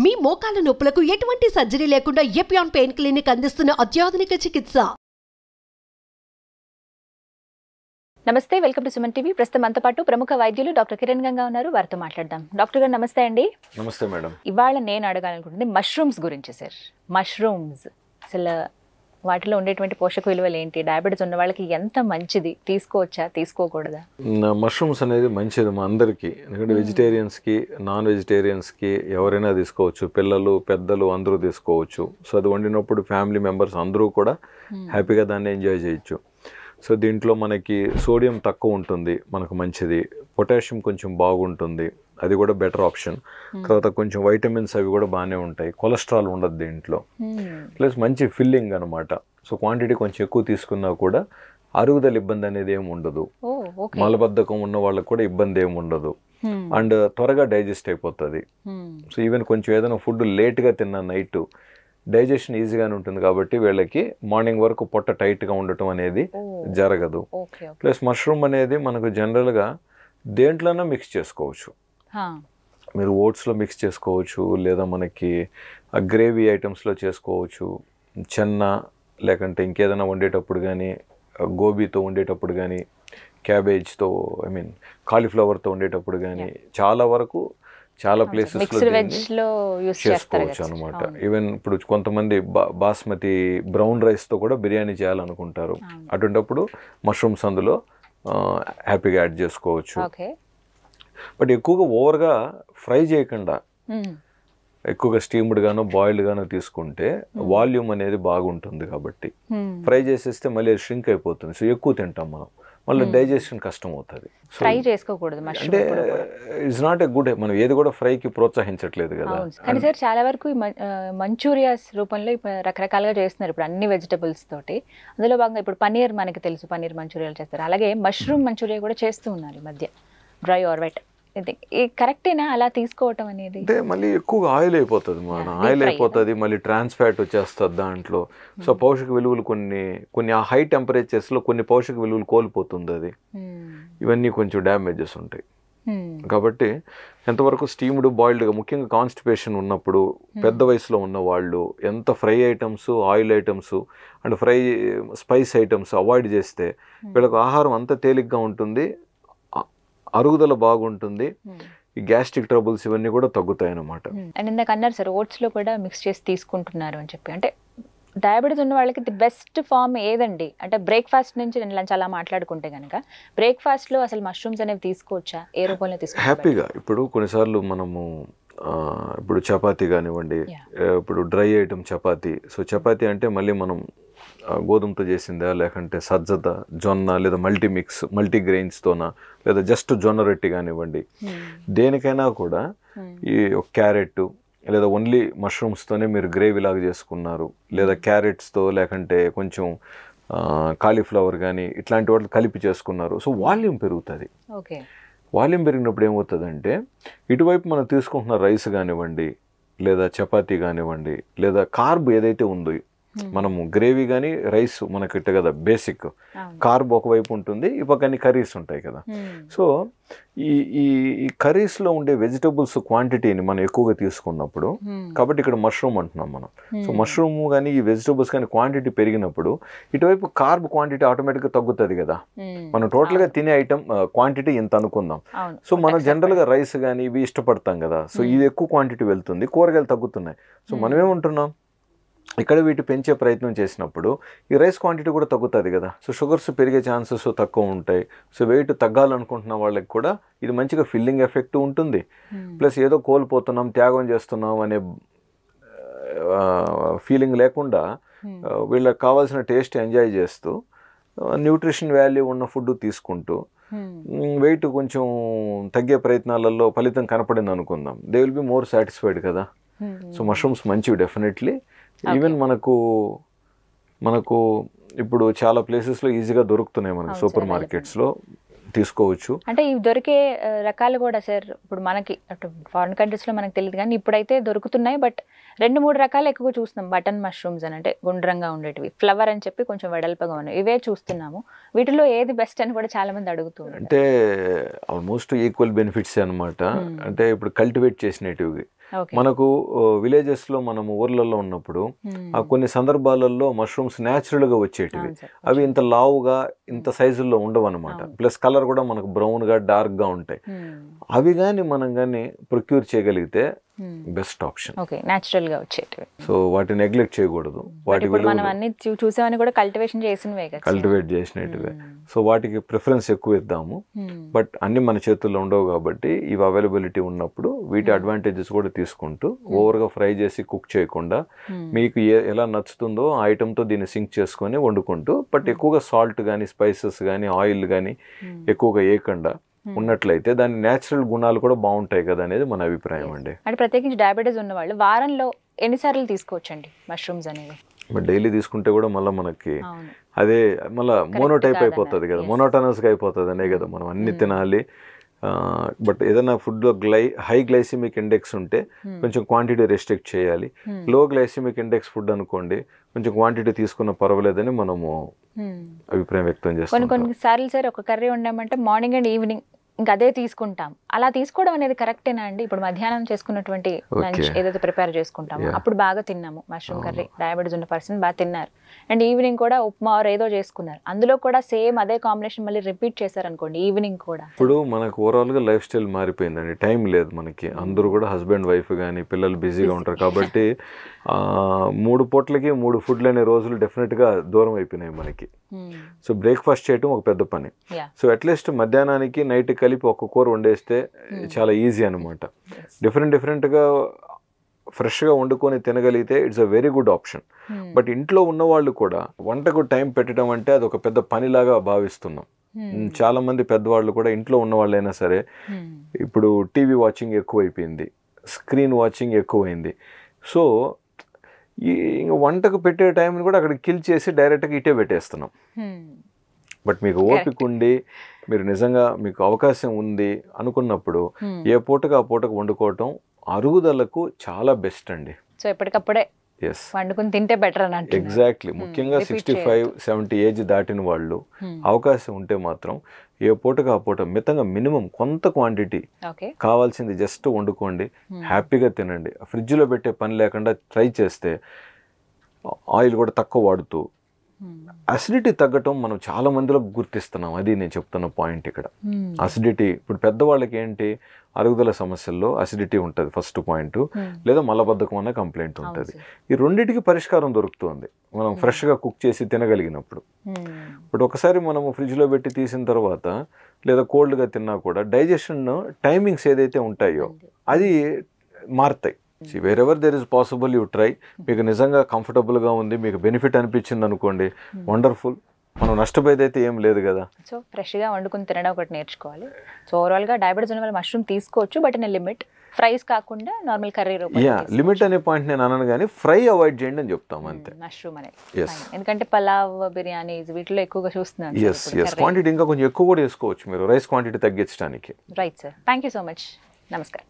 మీ మోకాల నొప్పులకు ఎటువంటి సర్జరీ లేకుండా ఎపియాన్ పెయిన్ క్లినిక్ అందిస్తున్న అత్యాధునిక చికిత్స. నమస్తే, వెల్కమ్ టు సుమన్ టీవీ. ప్రస్తుతం మనతో పాటు ప్రముఖ వైద్యులు డాక్టర్ కిరణ్ గంగా ఉన్నారు. వారితో మాట్లాడదాం. డాక్టర్ గారు నమస్తే అండి. నమస్తే మేడం. ఇవాళ నేను అడగాలనుకుంటుంది మష్రూమ్స్ గురించి సార్. మష్రూమ్స్ అసలు వాటిలో ఉండేటువంటి పోషక విలువలు ఏంటి, డయాబెటీస్ ఉన్న వాళ్ళకి ఎంత మంచిది, తీసుకోవచ్చా తీసుకోకూడదా? మష్రూమ్స్ అనేది మంచిది మా అందరికీ, ఎందుకంటే వెజిటేరియన్స్కి నాన్ వెజిటేరియన్స్కి ఎవరైనా తీసుకోవచ్చు, పిల్లలు పెద్దలు అందరూ తీసుకోవచ్చు. సో అది వండినప్పుడు ఫ్యామిలీ మెంబర్స్ అందరూ కూడా హ్యాపీగా దాన్ని ఎంజాయ్ చేయొచ్చు. సో దీంట్లో మనకి సోడియం తక్కువ ఉంటుంది, మనకు మంచిది. పొటాషియం కొంచెం బాగుంటుంది, అది కూడా బెటర్ ఆప్షన్. తర్వాత కొంచెం వైటమిన్స్ అవి కూడా బాగానే ఉంటాయి. కొలెస్ట్రాల్ ఉండదు దీంట్లో, ప్లస్ మంచి ఫిల్లింగ్ అనమాట. సో క్వాంటిటీ కొంచెం ఎక్కువ తీసుకున్నా కూడా అరుగుదల ఇబ్బంది అనేది ఏమి ఉండదు. మలబద్ధకం ఉన్న వాళ్ళకి కూడా ఇబ్బంది ఏమి ఉండదు, అండ్ త్వరగా డైజెస్ట్ అయిపోతుంది. సో ఈవెన్ కొంచెం ఏదైనా ఫుడ్ లేట్గా తిన్నా నైట్ డైజెషన్ ఈజీగానే ఉంటుంది కాబట్టి వీళ్ళకి మార్నింగ్ వరకు పొట్ట టైట్గా ఉండటం అనేది జరగదు. ప్లస్ మష్రూమ్ అనేది మనకు జనరల్గా దేంట్లోనే మిక్స్ చేసుకోవచ్చు. మీరు ఓట్స్లో మిక్స్ చేసుకోవచ్చు, లేదా మనకి గ్రేవీ ఐటమ్స్లో చేసుకోవచ్చు, చెన్న లేకంటే ఇంకేదైనా వండేటప్పుడు కానీ, గోబీతో వండేటప్పుడు కానీ, క్యాబేజ్తో కాలీఫ్లవర్తో వండేటప్పుడు కానీ చాలా వరకు చాలా ప్లేసెస్లో చేసుకోవచ్చు అనమాట. ఈవెన్ ఇప్పుడు కొంతమంది బాస్మతి బ్రౌన్ రైస్తో కూడా బిర్యానీ చేయాలనుకుంటారు, అటువంటిప్పుడు మష్రూమ్స్ అందులో హ్యాపీగా యాడ్ చేసుకోవచ్చు. బట్ ఎక్కువగా ఓవర్గా ఫ్రై చేయకుండా ఎక్కువగా స్టీమ్డ్ గానో బాయిల్డ్ గానో తీసుకుంటే వాల్యూమ్ అనేది బాగుంటుంది. కాబట్టి ఫ్రై చేసేస్తే మళ్ళీ ష్రింక్ అయిపోతుంది. సో ఎక్కువ తింటాం మనం, మళ్ళీ డైజెషన్ కష్టం అవుతుంది. ఫ్రై చేసుకోకూడదు అంటే ఇట్స్ నాట్ ఏ గుడ్. మనం ఏది కూడా ఫ్రైకి ప్రోత్సహించట్లేదు కదా. కానీ సార్ చాలా వరకు మంచూరియాస్ రూపంలో రకరకాలుగా చేస్తున్నారు ఇప్పుడు అన్ని వెజిటబుల్స్ తోటి. అందులో భాగంగా ఇప్పుడు పన్నీర్ మనకి తెలుసు, పన్నీర్ మంచూరియాలు చేస్తారు. అలాగే మష్రూమ్ మంచూరియా కూడా చేస్తూ ఉన్నారు ఈ మధ్య, డ్రై ఆర్ వెట్. కరెక్టేనా అలా తీసుకోవటం అనేది? అంటే మళ్ళీ ఎక్కువగా ఆయిల్ అయిపోతుంది, ఆయిల్ అయిపోతుంది, మళ్ళీ ట్రాన్స్ ఫ్యాట్ వచ్చేస్తుంది దాంట్లో. సో పౌషక విలువలు కొన్ని ఆ హై టెంపరేచర్స్లో కొన్ని పౌషక విలువలు కోల్పోతుంది అది. ఇవన్నీ కొంచెం డ్యామేజెస్ ఉంటాయి. కాబట్టి ఎంతవరకు స్టీమ్డ్ బాయిల్డ్గా, ముఖ్యంగా కాన్స్టిపేషన్ ఉన్నప్పుడు, పెద్ద వయసులో ఉన్న వాళ్ళు ఎంత fry items, oil items and spice items avoid చేస్తే వీళ్ళకు ఆహారం అంత తేలిగ్గా ఉంటుంది, అరుగుదల బాగుంటుంది, ఈ గ్యాస్ట్రిక్ ట్రబుల్స్ ఇవన్నీ కూడా తగ్గుతాయి అన్నమాట. అండ్ ఇందాక అన్నారు సార్ ఓట్స్లో కూడా మిక్స్ చేసి తీసుకుంటున్నారు అని చెప్పి. అంటే డయాబెటీస్ ఉన్న వాళ్ళకి ది బెస్ట్ ఫామ్ ఏదండి? అంటే బ్రేక్ఫాస్ట్ నుంచి నేను లంచ్ అలా మాట్లాడుకుంటే కనుక బ్రేక్ఫాస్ట్లో అసలు మష్రూమ్స్ అనేవి తీసుకోవచ్చా? ఏ రూపంలో తీసుకోవచ్చు హ్యాపీగా? ఇప్పుడు కొన్నిసార్లు మనము ఇప్పుడు చపాతీ కానివ్వండి, ఇప్పుడు dry item chapati. So chapati అంటే మళ్ళీ మనం గోధుమతో చేసిందా, లేకంటే సజ్జత, జొన్న, లేదా మల్టీ గ్రెయిన్స్తోనా, లేదా జస్ట్ జొన్న రొట్టి కానివ్వండి, దేనికైనా కూడా ఈ క్యారెట్ లేదా ఓన్లీ మష్రూమ్స్తోనే మీరు గ్రేవీ లాగా చేసుకున్నారు, లేదా క్యారెట్స్తో లేకంటే కొంచెం కాలీఫ్లవర్ కానీ ఇట్లాంటి వాటిని కలిపి చేసుకున్నారు. సో వాల్యూమ్ పెరుగుతుంది. వాల్యూమ్ పెరిగినప్పుడు ఏమవుతుందంటే ఇటువైపు మనం తీసుకుంటున్న రైస్ కానివ్వండి, లేదా చపాతీ కానివ్వండి, లేదా కార్బ్ ఏదైతే ఉందో, మనము గ్రేవీ కానీ రైస్ మనకి ఇట్ట కదా బేసిక్ కార్బ్ ఒకవైపు ఉంటుంది, ఈ పక్కన కర్రీస్ ఉంటాయి కదా. సో ఈ కర్రీస్లో ఉండే వెజిటబుల్స్ క్వాంటిటీని మనం ఎక్కువగా తీసుకున్నప్పుడు, కాబట్టి ఇక్కడ మష్రూమ్ అంటున్నాం మనం. సో మష్రూమ్ కానీ ఈ వెజిటబుల్స్ కానీ క్వాంటిటీ పెరిగినప్పుడు ఇటువైపు కార్బ్ క్వాంటిటీ ఆటోమేటిక్గా తగ్గుతుంది కదా. మనం టోటల్గా తినే ఐటమ్ క్వాంటిటీ ఇంత అనుకుందాం. సో మనం జనరల్గా రైస్ కానీ ఇవి ఇష్టపడతాం కదా. సో ఇది ఎక్కువ క్వాంటిటీ వెళ్తుంది, కూరగాయలు తగ్గుతున్నాయి. సో మనం ఏమంటున్నాం, ఇక్కడ వీటి పెంచే ప్రయత్నం చేసినప్పుడు ఈ రైస్ క్వాంటిటీ కూడా తగ్గుతుంది కదా. సో షుగర్స్ పెరిగే ఛాన్సెస్ తక్కువ ఉంటాయి. సో వెయిట్ తగ్గాలనుకుంటున్న వాళ్ళకి కూడా ఇది మంచిగా ఫిల్లింగ్ ఎఫెక్ట్ ఉంటుంది, ప్లస్ ఏదో కోల్పోతున్నాం, త్యాగం చేస్తున్నాం అనే ఫీలింగ్ లేకుండా వీళ్ళకి కావాల్సిన టేస్ట్ ఎంజాయ్ చేస్తూ న్యూట్రిషన్ వాల్యూ ఉన్న ఫుడ్ తీసుకుంటూ వెయిట్ కొంచెం తగ్గే ప్రయత్నాలలో ఫలితం కనపడింది అనుకుందాం, they will be more satisfied కదా. సో మష్రూమ్స్ మంచివి డెఫినెట్లీ. ఈవెన్ మనకు ఇప్పుడు చాలా ప్లేసెస్లో ఈజీగా దొరుకుతున్నాయి, మనకు సూపర్ మార్కెట్స్లో తీసుకోవచ్చు. అంటే ఇవి దొరికే రకాలు కూడా సార్ ఇప్పుడు మనకి అటు ఫారిన్ కంట్రీస్లో మనకు తెలియదు కానీ ఇప్పుడైతే దొరుకుతున్నాయి. బట్ 2-3 రకాలు ఎక్కువ చూస్తున్నాం. బటన్ మష్రూమ్స్ అని అంటే గుండ్రంగా ఉండేటివి, ఫ్లవర్ అని చెప్పి కొంచెం వెడల్పగా ఉన్నాయి, ఇవే చూస్తున్నాము. వీటిలో ఏది బెస్ట్ అని కూడా చాలా మంది అడుగుతున్నారు. అంటే ఆల్మోస్ట్ ఈక్వల్ బెనిఫిట్స్ అనమాట. అంటే ఇప్పుడు కల్టివేట్ చేసినవి ఓకే మనకు విలేజెస్లో మనము ఊర్లలో ఉన్నప్పుడు ఆ కొన్ని సందర్భాలలో మష్రూమ్స్ న్యాచురల్గా వచ్చేటివి, అవి ఇంత లావుగా ఇంత సైజుల్లో ఉండవు అనమాట. ప్లస్ కలర్ కూడా మనకు బ్రౌన్గా డార్క్గా ఉంటాయి. అవి కానీ మనం కానీ ప్రొక్యూర్ చేయగలిగితే బెస్ట్ ఆప్షన్. ఓకే, న్యాచురల్ గా వచ్చేటివి. సో వాటిని నెగ్లెక్ట్ చేయకూడదు. వాటి ఇప్పుడు మనం అన్ని చూసామని కూడా కల్టివేషన్ చేసినవే కదా, కల్టివేట్ చేసినట్టువే. సో వాటికి ప్రిఫరెన్స్ ఎక్కువ ఇద్దాము. బట్ అన్ని మన చేతుల్లో ఉండవు కాబట్టి ఇవి అవైలబిలిటీ ఉన్నప్పుడు వీటి అడ్వాంటేజెస్ కూడా తీసుకుంటూ ఓవర్గా ఫ్రై చేసి కుక్ చేయకుండా మీకు ఎలా నచ్చుతుందో ఆ ఐటమ్తో దీన్ని సింక్ చేసుకొని వండుకుంటూ, బట్ ఎక్కువగా సాల్ట్ కానీ స్పైసెస్ కానీ ఆయిల్ కానీ ఎక్కువగా వేయకుండా ఉన్నట్లయితే దాని న్యాచురల్ గుణాలు కూడా బాగుంటాయి కదా అనేది మన అభిప్రాయం అండి. అంటే ప్రత్యేకించి డయాబెటీస్ ఉన్న వాళ్ళు వారంలో ఎన్నిసార్లు తీసుకోవచ్చండి మష్రూమ్స్ అనేవి? బట్ డైలీ తీసుకుంటే కూడా మళ్ళీ మనకి అదే మళ్ళీ మోనోటైప్ అయిపోతుంది కదా, మోనోటనస్గా అయిపోతుంది అనే కదా మనం అన్ని తినాలి. బట్ ఏదైనా ఫుడ్లో హై గ్లైసిమిక్ ఇండెక్స్ ఉంటే కొంచెం క్వాంటిటీ రెస్ట్రిక్ట్ చేయాలి. లో గ్లైసిమిక్ ఇండెక్స్ ఫుడ్ అనుకోండి కొంచెం క్వాంటిటీ తీసుకున్న పర్వాలేదని మనము అభిప్రాయం వ్యక్తం చేస్తాం. కొన్ని సార్లు సార్ ఒక కర్రీ వండామంటే మార్నింగ్ అండ్ ఈవినింగ్ ఇంకా అదే తీసుకుంటాం. అలా తీసుకోవడం అనేది కరెక్టేనా అండి? ఇప్పుడు మధ్యాహ్నం చేసుకున్నటువంటి లంచ్ ఏదైతే ప్రిపేర్ చేసుకుంటామో అప్పుడు బాగా తిన్నాము మష్రూమ్ కర్రీ, డయాబెటీస్ ఉన్న పర్సన్ బాగా తిన్నారు, అండ్ ఈవినింగ్ కూడా ఉప్మా ఆర్ ఏదో చేసుకున్నారు, అందులో కూడా సేమ్ అదే కాంబినేషన్ మళ్ళీ రిపీట్ చేశారు అనుకోండి ఈవినింగ్ కూడా. ఇప్పుడు మనకు ఓవరాల్గా లైఫ్ స్టైల్ మారిపోయిందండి, టైం లేదు మనకి. అందరూ కూడా హస్బెండ్ వైఫ్ కానీ పిల్లలు బిజీగా ఉంటారు కాబట్టి 3 పూట్లకి 3 ఫుడ్లు అనే రోజులు డెఫినెట్గా దూరం అయిపోయినాయి మనకి. సో బ్రేక్ఫాస్ట్ చేయడం ఒక పెద్ద పని. సో అట్లీస్ట్ మధ్యాహ్నానికి నైట్ కలిపి ఒక్క కూర వండేస్తే చాలా ఈజీ అనమాట. డిఫరెంట్గా ఫ్రెష్గా వండుకొని తినగలిగితే it's a very good option. But ఇంట్లో ఉన్న వాళ్ళు కూడా వంటకు టైం పెట్టడం అంటే అది ఒక పెద్ద పనిలాగా భావిస్తున్నాం. చాలా మంది పెద్దవాళ్ళు కూడా ఇంట్లో ఉన్న వాళ్ళైనా సరే ఇప్పుడు టీవీ వాచింగ్ ఎక్కువైపోయింది, స్క్రీన్ వాచింగ్ ఎక్కువైంది. సో ఇంకా వంటకు పెట్టే టైంని కూడా అక్కడ కిల్ చేసి డైరెక్ట్గా ఇటే పెట్టేస్తున్నాం. బట్ మీకు ఓపిక ఉండి మీరు నిజంగా మీకు అవకాశం ఉంది అనుకున్నప్పుడు ఏ పూటకు ఆ పూటకు వండుకోవటం అరుగుదలకు చాలా బెస్ట్ అండి. సో ఎప్పటికప్పుడే వండుకుని తింటే బెటర్ అని అంటున్నారు. ఎగ్జాక్ట్లీ. ముఖ్యంగా 65-70 ఏజ్ దాటిన వాళ్ళు అవకాశం ఉంటే మాత్రం ఏ పూటకు ఆ పూట మితంగా మినిమం కొంత క్వాంటిటీ కావాల్సింది జస్ట్ వండుకోండి, హ్యాపీగా తినండి. ఫ్రిడ్జ్లో పెట్టే పని లేకుండా ట్రై చేస్తే ఆయిల్ కూడా తక్కువ వాడుతూ అసిడిటీ తగ్గటం మనం చాలా మందిలో గుర్తిస్తున్నాం. అది నేను చెప్తున్న పాయింట్ ఇక్కడ. అసిడిటీ ఇప్పుడు పెద్దవాళ్ళకి ఏంటి అరుగుదల సమస్యల్లో అసిడిటీ ఉంటుంది ఫస్ట్ పాయింట్, లేదా మలబద్ధకం అన్న కంప్లైంట్ ఉంటుంది. ఈ రెండింటికి పరిష్కారం దొరుకుతుంది మనం ఫ్రెష్గా కుక్ చేసి తినగలిగినప్పుడు. బట్ ఒకసారి మనము ఫ్రిడ్జ్లో పెట్టి తీసిన తర్వాత లేదా కోల్డ్గా తిన్నా కూడా డైజెషన్ టైమింగ్స్ ఏదైతే ఉంటాయో అది మారుతాయి. Wherever there is possible you try. మీకు నిజంగా కంఫర్టబుల్గా ఉంది, మీకు బెనిఫిట్ అనిపించింది అనుకోండి, వండర్ఫుల్. మనం నష్టపోయేదైతే ఏం లేదు కదా. సో ఫ్రెష్గా వండుకుని తినడం ఒకటి నేర్చుకోవాలి. సో ఓవరాల్గా డయాబెటీస్ ఉన్న వాళ్ళు మష్రూమ్ తీసుకోవచ్చు, బట్ ఇన్ లిమిట్. ఫ్రైస్ కాకుండా నార్మల్ కర్రీ రూపంలో. లిమిట్ అనే పాయింట్ నేను అనను కానీ ఫ్రై అవాయిడ్ చేయండి అని చెప్తాం అంతే. మష్రూమ్ అనేది ఎందుకంటే పలావ్, బిర్యానీ వీటిలో ఎక్కువగా చూస్తున్నాను. క్వాంటిటీ ఇంకా కొంచెం ఎక్కువ కూడా వేసుకోవచ్చు మీరు రైస్ క్వాంటిటీ తగ్గించడానికి. Right sir, thank you so much. నమస్కారం.